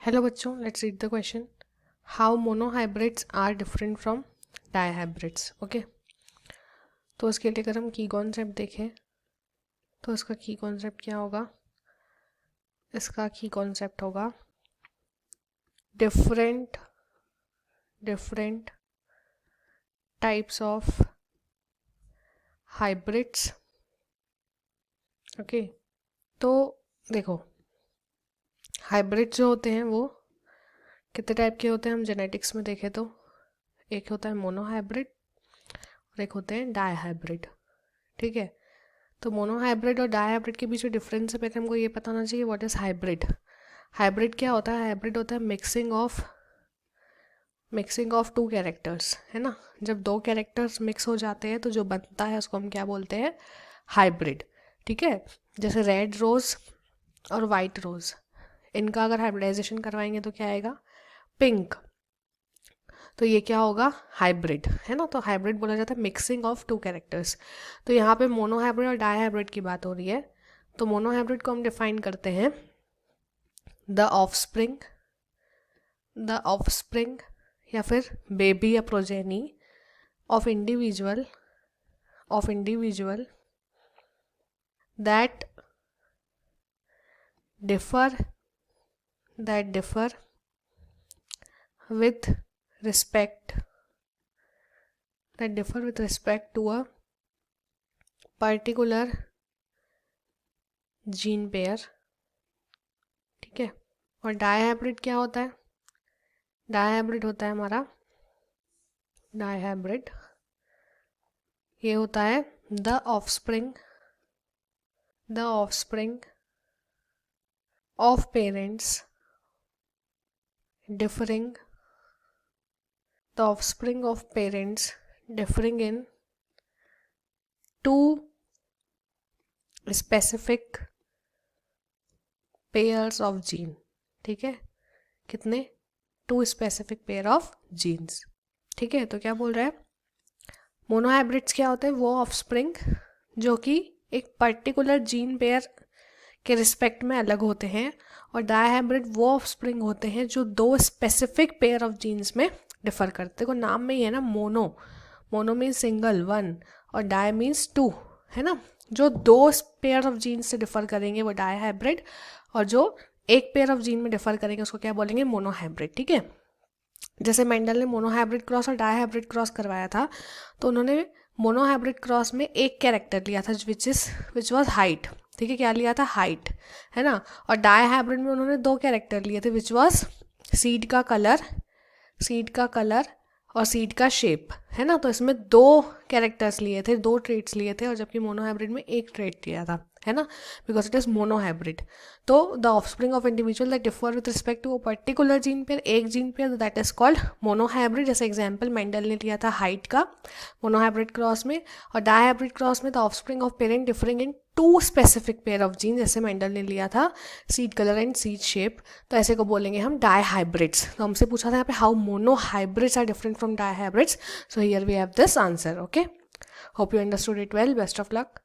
Hello बच्चों, let's read the question. How monohybrids are different from dihybrids. Okay, तो उसके लिए अगर हम की कॉन्सेप्ट देखें तो इसका की कॉन्सेप्ट क्या होगा. इसका की कॉन्सेप्ट होगा different types of hybrids. Okay, तो देखो, हाइब्रिड जो होते हैं वो कितने टाइप के होते हैं. हम जेनेटिक्स में देखें तो एक होता है मोनोहाइब्रिड और एक होते हैं डायहाइब्रिड. ठीक है, तो मोनोहाइब्रिड और डायहाइब्रिड के बीच में डिफरेंस है. पहले हमको ये पता होना चाहिए व्हाट इज हाइब्रिड. हाइब्रिड क्या होता है. हाइब्रिड होता है मिक्सिंग ऑफ टू कैरेक्टर्स, है ना. जब दो कैरेक्टर्स मिक्स हो जाते हैं तो जो बनता है उसको हम क्या बोलते हैं, हाइब्रिड. ठीक है, जैसे रेड रोज और वाइट रोज, इनका अगर हाइब्रिडाइजेशन करवाएंगे तो क्या आएगा, पिंक. तो ये क्या होगा, हाइब्रिड, है ना. तो हाइब्रिड बोला जाता है मिक्सिंग ऑफ टू कैरेक्टर्स. तो यहाँ पे मोनोहाइब्रिड और डायहाइब्रिड की बात हो रही है. तो मोनोहाइब्रिड को हम डिफाइन करते हैं द ऑफस्प्रिंग या फिर बेबी या progeny of individual that differ with respect to a particular gene pair. ठीक है, और डायहाइब्रिड क्या होता है. डायहाइब्रिड होता है हमारा ये होता है the offspring of parents differing in two specific pairs of gene. ठीक है, कितने, 2 स्पेसिफिक पेयर ऑफ जीन्स. ठीक है, तो क्या बोल रहा है, मोनोहाइब्रिड्स क्या होते हैं, वो ऑफस्प्रिंग जो कि एक पर्टिकुलर जीन पेयर के रिस्पेक्ट में अलग होते हैं, और डायहाइब्रिड वो ऑफस्प्रिंग होते हैं जो 2 स्पेसिफिक पेयर ऑफ जीन्स में डिफर करते हैं. को नाम में ही है ना, मोनो मीन्स सिंगल 1 और डाई मीन्स 2, है ना. जो 2 पेयर ऑफ जीन्स से डिफर करेंगे वो डायहाइब्रिड, और जो एक पेयर ऑफ जीन में डिफर करेंगे उसको क्या बोलेंगे, मोनोहाइब्रिड. ठीक है, जैसे मेंडल ने मोनोहाइब्रिड क्रॉस और डायहाइब्रिड क्रॉस करवाया था, तो उन्होंने मोनोहाइब्रिड क्रॉस में एक कैरेक्टर लिया था विच वॉज हाइट. ठीक है, क्या लिया था, हाइट, है ना. और डायहाइब्रिड में उन्होंने 2 कैरेक्टर लिए थे विच वॉज सीड का कलर और सीड का शेप, है ना. तो इसमें 2 कैरेक्टर्स लिए थे, 2 ट्रेट्स लिए थे, और जबकि मोनोहाइब्रिड में एक ट्रेट लिया था, है ना, बिकॉज इट इज मोनोहाइब्रिड. तो the offspring of individual that differ with respect to a particular gene pair, एक gene pair, that is called monohybrid. जैसे एग्जांपल मेंडल ने लिया था हाइट का मोनोहाइब्रिड क्रॉस में, और डायहाइब्रिड क्रॉस में the offspring of parent differing in 2 specific pair of gene, जैसे मेंडल ने लिया था seed colour and seed shape. तो ऐसे को बोलेंगे हम डायहाइब्रिड्स. तो हमसे पूछा था यहाँ पे how monohybrids are different from dihybrids. So here we have this answer. Okay, hope you understood it well. Best of luck.